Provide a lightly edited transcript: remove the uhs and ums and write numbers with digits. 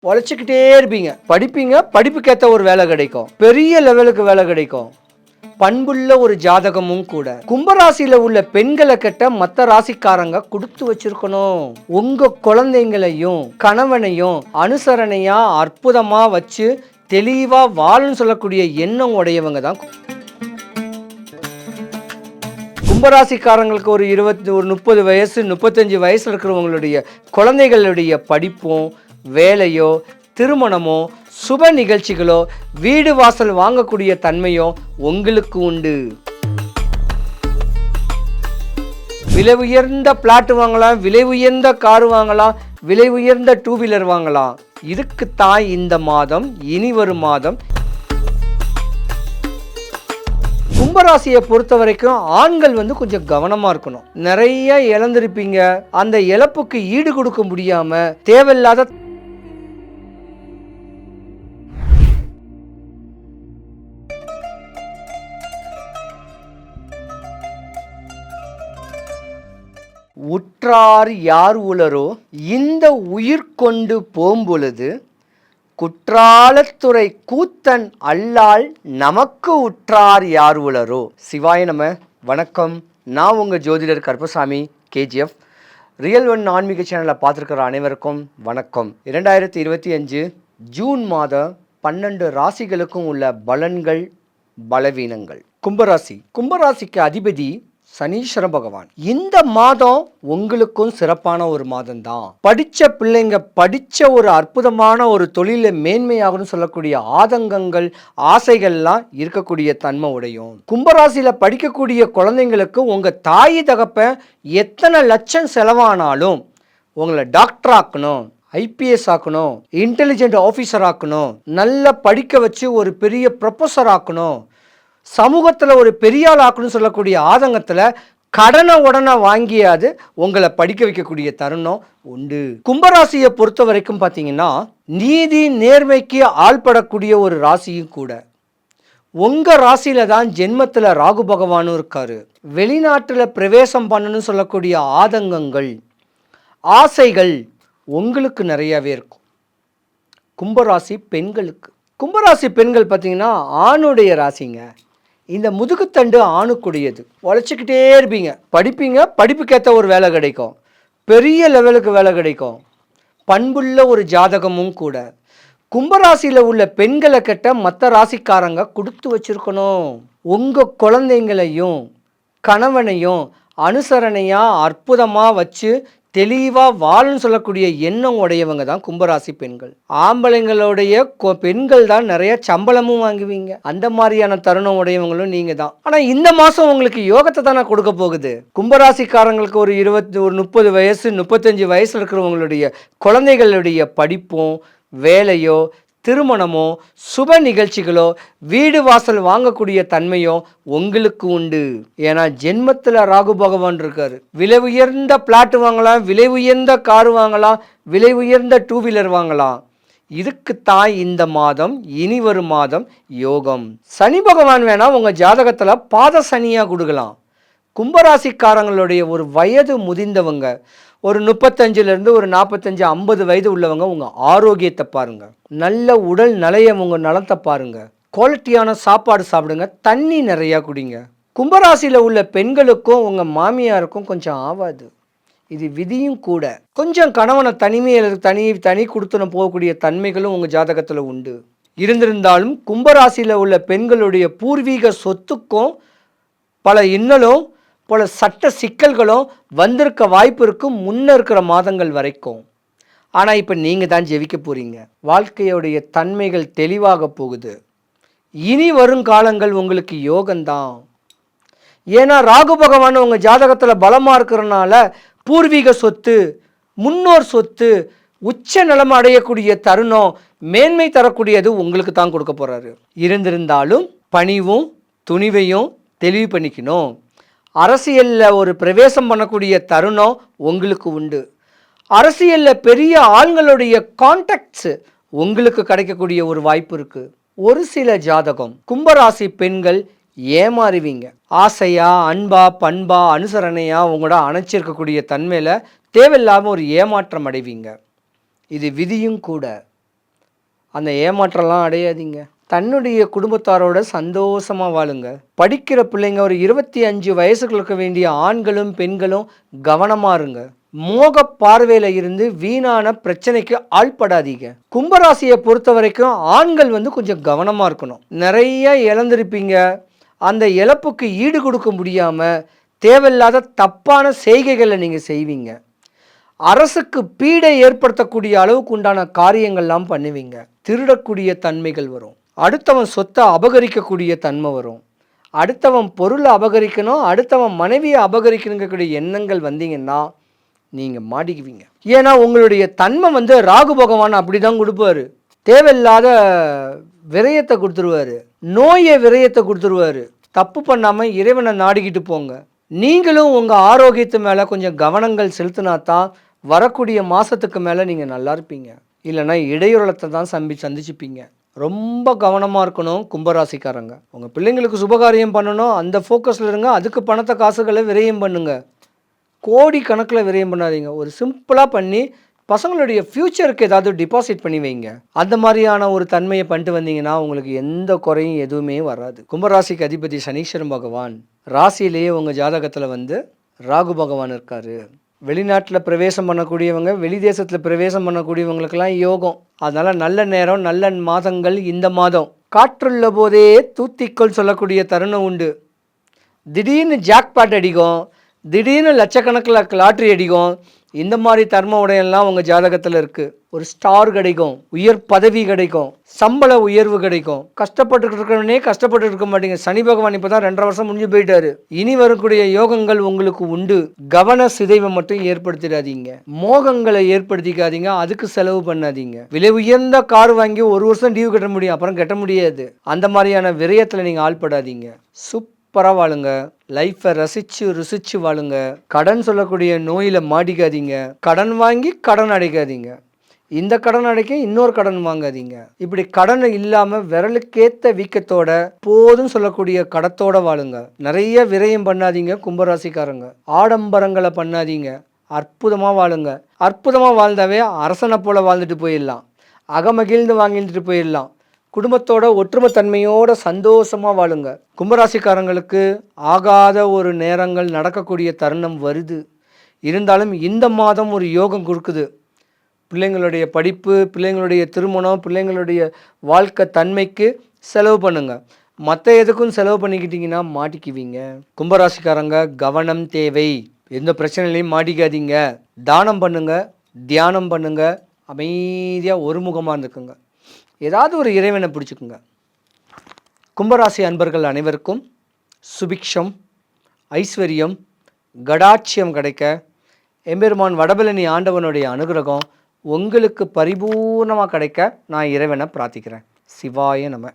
உழைச்சிக்கிட்டே இருப்பீங்க, படிப்பீங்க, படிப்புக்கேற்ற ஒரு வேலை கிடைக்கும், பெரிய லெவலுக்கு வேலை கிடைக்கும், பண்புள்ள ஒரு ஜாதகமும் கூட. கும்பராசியில உள்ள பெண்களை கிட்ட மற்ற ராசிக்காரங்க கொடுத்து வச்சிருக்கணும். உங்க குழந்தைங்களையும் கணவனையும் அனுசரணையா அற்புதமா வச்சு தெளிவா வாழுன்னு சொல்லக்கூடிய எண்ணம் உடையவங்க தான் கும்பராசிக்காரங்களுக்கு. ஒரு 30 வயசு 35 வயசுல இருக்கிறவங்களுடைய குழந்தைகளுடைய படிப்பும் வேலையோ திருமணமோ சுப நிகழ்ச்சிகளோ வீடு வாசல் வாங்கக்கூடிய தன்மையோ உங்களுக்கு உண்டு. விலை உயர்ந்த பிளாட் வாங்கலாம், விலை உயர்ந்த கார் வாங்கலாம், விலை உயர்ந்த 2 வீலர் வாங்கலாம். இதுக்குத்தான் இந்த மாதம், இனி வரும் மாதம். கும்பராசியை பொறுத்த வரைக்கும் ஆண்கள் கொஞ்சம் கவனமா இருக்கணும். நிறைய இழந்திருப்பீங்க, அந்த இழப்புக்கு ஈடு கொடுக்க முடியாம தேவையில்லாத உற்றார் யார் உளரோ இந்த உயிர் கொண்டு போம்பொழுது குற்றாலத்துறை கூத்தன் அல்லால் நமக்கு உற்றார் யார் உளரோ. சிவாய நம. வணக்கம், நான் உங்கள் ஜோதிடர் கருப்பசாமி கேஜிஎஃப். ரியல் ஒன் ஆன்மீக சேனலில் பார்த்துருக்கிற அனைவருக்கும் வணக்கம். 2025 ஜூன் மாதம் 12 ராசிகளுக்கும் உள்ள பலன்கள் பலவீனங்கள். கும்பராசிக்கு அதிபதி சனீஸ்வர பகவான். இந்த மாதம் உங்களுக்கும் சிறப்பான ஒரு மாதம் தான். படித்த பிள்ளைங்க படித்த ஒரு அற்புதமான ஒரு தொழில மேன்மையாகணும் சொல்லக்கூடிய ஆதங்கங்கள் ஆசைகள்லாம் இருக்கக்கூடிய தன்மை உடையும். கும்பராசியில் படிக்கக்கூடிய குழந்தைங்களுக்கு உங்கள் தாய் தகப்ப எத்தனை லட்சம் செலவானாலும் உங்களை டாக்டர் ஆக்கணும், ஐபிஎஸ் ஆக்கணும், இன்டெலிஜென்ட் ஆஃபீஸர் ஆக்கணும், நல்லா படிக்க வச்சு ஒரு பெரிய ப்ரொஃபஸர் ஆக்கணும், சமூகத்தில் ஒரு பெரியாள் ஆக்கணும்னு சொல்லக்கூடிய ஆதங்கத்தில் கடனை உடனே வாங்கியாது உங்களை படிக்க வைக்கக்கூடிய தருணம் உண்டு. கும்பராசியை பொறுத்த வரைக்கும் பார்த்தீங்கன்னா நீதி நேர்மைக்கு ஆள்படக்கூடிய ஒரு ராசியும் கூட. உங்கள் ராசியில தான் ஜென்மத்தில் ராகு பகவானும் இருக்காரு. வெளிநாட்டில் பிரவேசம் பண்ணணும்னு சொல்லக்கூடிய ஆதங்கங்கள் ஆசைகள் உங்களுக்கு நிறையாவே இருக்கும். கும்பராசி பெண்கள் பார்த்தீங்கன்னா ஆணுடைய ராசிங்க. இந்த முதுகுத்தண்டு ஆணுக்குடையது. உழைச்சிக்கிட்டே இருப்பீங்க, படிப்பீங்க, படிப்புக்கேற்ற ஒரு வேலை கிடைக்கும், பெரிய லெவலுக்கு வேலை கிடைக்கும், பண்புள்ள ஒரு ஜாதகமும் கூட. கும்பராசியில் உள்ள பெண்களை கிட்ட மற்ற ராசிக்காரங்க கொடுத்து வச்சிருக்கணும். உங்கள் குழந்தைங்களையும் கணவனையும் அனுசரணையாக அற்புதமாக வச்சு தெளிவாக வாழுன்னு சொல்லக்கூடிய எண்ணம் உடையவங்க தான் கும்பராசி பெண்கள். ஆம்பளைங்களுடைய பெண்கள் தான் நிறைய சம்பளமும் வாங்குவீங்க. அந்த மாதிரியான தருணம் உடையவங்களும் நீங்கள் தான். ஆனால் இந்த மாதம் உங்களுக்கு யோகத்தை தானே கொடுக்க போகுது. கும்பராசிக்காரங்களுக்கு ஒரு 30 வயசு 35 வயசில் இருக்கிறவங்களுடைய குழந்தைகளுடைய படிப்பும் வேலையோ திருமணமோ சுப நிகழ்ச்சிகளோ வீடு வாசல் வாங்கக்கூடிய தன்மையோ உங்களுக்கு உண்டு. ஏன்னா ஜென்மத்தில் ராகு பகவான் இருக்காரு. விலை உயர்ந்த பிளாட் வாங்கலாம், விலை உயர்ந்த கார் வாங்கலாம், விலை உயர்ந்த 2 வீலர் வாங்கலாம். இதுக்குத்தான் இந்த மாதம், இனி வரும் மாதம் யோகம். சனி பகவான் வேணா உங்கள் ஜாதகத்தில் பாத சனியாக கொடுக்கலாம். கும்பராசிக்காரங்களுடைய ஒரு வயது முதிர்ந்தவங்க, ஒரு 35லேருந்து ஒரு 45 50 வயது உள்ளவங்க உங்கள் ஆரோக்கியத்தை பாருங்கள், நல்ல உடல் நலைய உங்கள் நலத்தை பாருங்கள், குவாலிட்டியான சாப்பாடு சாப்பிடுங்க, தண்ணி நிறையா குடிங்க. கும்பராசியில் உள்ள பெண்களுக்கும் உங்கள் மாமியாருக்கும் கொஞ்சம் ஆகாது, இது விதியும் கூட. கொஞ்சம் கணவனை தனிமையில் தனி கொடுத்துன போகக்கூடிய தன்மைகளும் உங்கள் ஜாதகத்தில் உண்டு. இருந்திருந்தாலும் கும்பராசியில் உள்ள பெண்களுடைய பூர்வீக சொத்துக்கும் பல இன்னலும் பல சட்ட சிக்கல்களும் வந்திருக்க வாய்ப்பு இருக்கும் முன்ன இருக்கிற மாதங்கள் வரைக்கும். ஆனால் இப்போ நீங்கள் தான் ஜெயிக்க போகிறீங்க. வாழ்க்கையுடைய தன்மைகள் தெளிவாக போகுது. இனி வரும் காலங்கள் உங்களுக்கு யோகம்தான். ஏன்னா ராகு பகவான் உங்கள் ஜாதகத்தில் பலமாக இருக்கிறனால பூர்வீக சொத்து, முன்னோர் சொத்து, உச்ச நிலைமை அடையக்கூடிய தருணம், மேன்மை தரக்கூடியது உங்களுக்கு தான் கொடுக்க போகிறாரு. இருந்திருந்தாலும் பணிவும் துணிவையும் தெளிவு பண்ணிக்கணும். அரசியலில் ஒரு பிரவேசம் பண்ணக்கூடிய தருணம் உங்களுக்கு உண்டு. அரசியலில் பெரிய ஆண்களுடைய கான்டாக்ட்ஸ் உங்களுக்கு கிடைக்கக்கூடிய ஒரு வாய்ப்பு இருக்குது. ஒரு சில ஜாதகம் கும்பராசி பெண்கள் ஏமாறுவீங்க. ஆசையா அன்பா பண்பா அனுசரணையா உங்களோட அணைச்சிருக்கக்கூடிய தன்மையில் தேவையில்லாமல் ஒரு ஏமாற்றம் அடைவீங்க. இது விதியும் கூட. அந்த ஏமாற்றம்லாம் அடையாதீங்க. தன்னுடைய குடும்பத்தாரோட சந்தோஷமாக வாழுங்க. படிக்கிற பிள்ளைங்க ஒரு 25 வயசுக்கு இருக்க வேண்டிய ஆண்களும் பெண்களும் கவனமாக இருங்க. மோக பார்வையில் இருந்து வீணான பிரச்சனைக்கு ஆள்படாதீங்க. கும்பராசியை பொறுத்த வரைக்கும் ஆண்கள் கொஞ்சம் கவனமாக இருக்கணும். நிறைய இழந்திருப்பீங்க. அந்த இழப்புக்கு ஈடு கொடுக்க முடியாமல் தேவையில்லாத தப்பான செய்கைகளை நீங்கள் செய்வீங்க. அரசுக்கு பீடை ஏற்படுத்தக்கூடிய அளவுக்கு உண்டான காரியங்கள்லாம் பண்ணுவீங்க. திருடக்கூடிய தன்மைகள் வரும். அடுத்தவன் சொத்தை அபகரிக்கக்கூடிய தன்மை வரும். அடுத்தவன் பொருளை அபகரிக்கணும், அடுத்தவன் மனைவியை அபகரிக்கணுங்கக்கூடிய எண்ணங்கள் வந்தீங்கன்னா நீங்கள் மாட்டிக்குவீங்க. ஏன்னா உங்களுடைய தன்மை ராகு பகவான் அப்படி தான் கொடுப்பாரு. தேவையில்லாத விரயத்தை கொடுத்துருவாரு, நோயை விரயத்தை கொடுத்துருவாரு. தப்பு பண்ணாமல் இறைவனை நாடிக்கிட்டு போங்க. நீங்களும் உங்கள் ஆரோக்கியத்து மேலே கொஞ்சம் கவனங்கள் செலுத்தினா தான் வரக்கூடிய மாதத்துக்கு மேலே நீங்கள் நல்லா இருப்பீங்க. இல்லைன்னா இடையூறத்தை தான் சந்திச்சுப்பீங்க. ரொம்ப கவனமாக இருக்கணும் கும்பராசிக்காரங்க. உங்கள் பிள்ளைங்களுக்கு சுபகாரியம் பண்ணணும், அந்த ஃபோக்கஸில் இருங்க. அதுக்கு பணத்தை காசுகளை விரயம் பண்ணுங்க. கோடி கணக்கில் விரயம் பண்ணாதீங்க. ஒரு சிம்பிளாக பண்ணி பசங்களுடைய ஃப்யூச்சருக்கு ஏதாவது டிபாசிட் பண்ணி வைங்க. அந்த மாதிரியான ஒரு தன்மையை பண்ணிட்டு வந்தீங்கன்னா உங்களுக்கு எந்த குறையும் எதுவுமே வராது. கும்பராசிக்கு அதிபதி சனீஸ்வரன் பகவான் ராசியிலேயே உங்கள் ஜாதகத்தில் ராகு பகவான் இருக்கார். வெளிநாட்டில் பிரவேசம் பண்ணக்கூடியவங்க, வெளி தேசத்தில் பிரவேசம் பண்ணக்கூடியவங்களுக்கெல்லாம் யோகம். அதனால் நல்ல நேரம், நல்ல மாதங்கள் இந்த மாதம். காற்றுள்ள போதே தூத்திக்கொள் சொல்லக்கூடிய தருணம் உண்டு. திடீர்னு ஜாக்பாட் அடிக்கும், திடீர்னு லட்சக்கணக்கில் லாட்ரி அடிக்கும். இந்த மாதிரி தர்ம உடையெல்லாம் உங்கள் ஜாதகத்தில் இருக்குது. ஒரு ஸ்டார் கிடைக்கும், உயர் பதவி கிடைக்கும், சம்பள உயர்வு கிடைக்கும். கஷ்டப்பட்டு இருக்கிறவனே கஷ்டப்பட்டு இருக்க மாட்டீங்க. சனி பகவான் இப்போ தான் 2.5 வருஷம் முடிஞ்சு போயிட்டாரு. இனி வரக்கூடிய யோகங்கள் உங்களுக்கு உண்டு. கவன சிதைவை மட்டும் ஏற்படுத்திடாதீங்க. மோகங்களை ஏற்படுத்திக்காதீங்க. அதுக்கு செலவு பண்ணாதீங்க. விலை உயர்ந்த கார் வாங்கி 1 வருஷம் டியூ கட்ட முடியும், அப்புறம் கட்ட முடியாது. அந்த மாதிரியான விரயத்தில் நீங்கள் ஆள்படாதீங்க. சூப்பராக வாழுங்க. லைஃப்பை ருசிச்சு வாழுங்க. கடன் சொல்லக்கூடிய நோயில் மாட்டிக்காதீங்க. கடன் வாங்கி கடன் அடைக்காதீங்க. இந்த கடன் அடைக்க இன்னொரு கடன் வாங்காதீங்க. இப்படி கடன் இல்லாமல் விரலுக்கேற்ற வீக்கத்தோட போதும் சொல்லக்கூடிய கடத்தோட வாழுங்க. நிறைய விரயம் பண்ணாதீங்க கும்பராசிக்காரங்க. ஆடம்பரங்களை பண்ணாதீங்க. அற்புதமாக வாழுங்க. அற்புதமாக வாழ்ந்தாவே அரசனை போல் வாழ்ந்துட்டு போயிடலாம். அகமகிழ்ந்து வாங்கிட்டு போயிடலாம். குடும்பத்தோட ஒற்றுமை தன்மையோட சந்தோஷமாக வாழுங்க. கும்பராசிக்காரங்களுக்கு ஆகாத ஒரு நேரங்கள் நடக்கக்கூடிய தருணம் வருது. இருந்தாலும் இந்த மாதம் ஒரு யோகம் கொடுக்குது. பிள்ளைங்களுடைய படிப்பு, பிள்ளைங்களுடைய திருமணம், பிள்ளைங்களுடைய வாழ்க்கை தன்மைக்கு செலவு பண்ணுங்க. மற்ற எதுக்கும் செலவு பண்ணிக்கிட்டிங்கன்னா மாட்டிக்குவீங்க. கும்பராசிக்காரங்க கவனம் தேவை. எந்த பிரச்சனையிலையும் மாட்டிக்காதீங்க. தானம் பண்ணுங்க, தியானம் பண்ணுங்க, அமைதியாக ஒருமுகமாக இருந்துக்குங்க. ஏதாவது ஒரு இறைவனை பிடிச்சிக்குங்க. கும்பராசி அன்பர்கள் அனைவருக்கும் சுபிக்ஷம், ஐஸ்வர்யம், கடாட்சியம் கிடைக்க எம்பெருமான் வடபழனி ஆண்டவனுடைய அனுகிரகம் உங்களுக்கு பரிபூர்ணமாக கிடைக்க நான் இறைவனை பிரார்த்திக்கிறேன். சிவாய நம.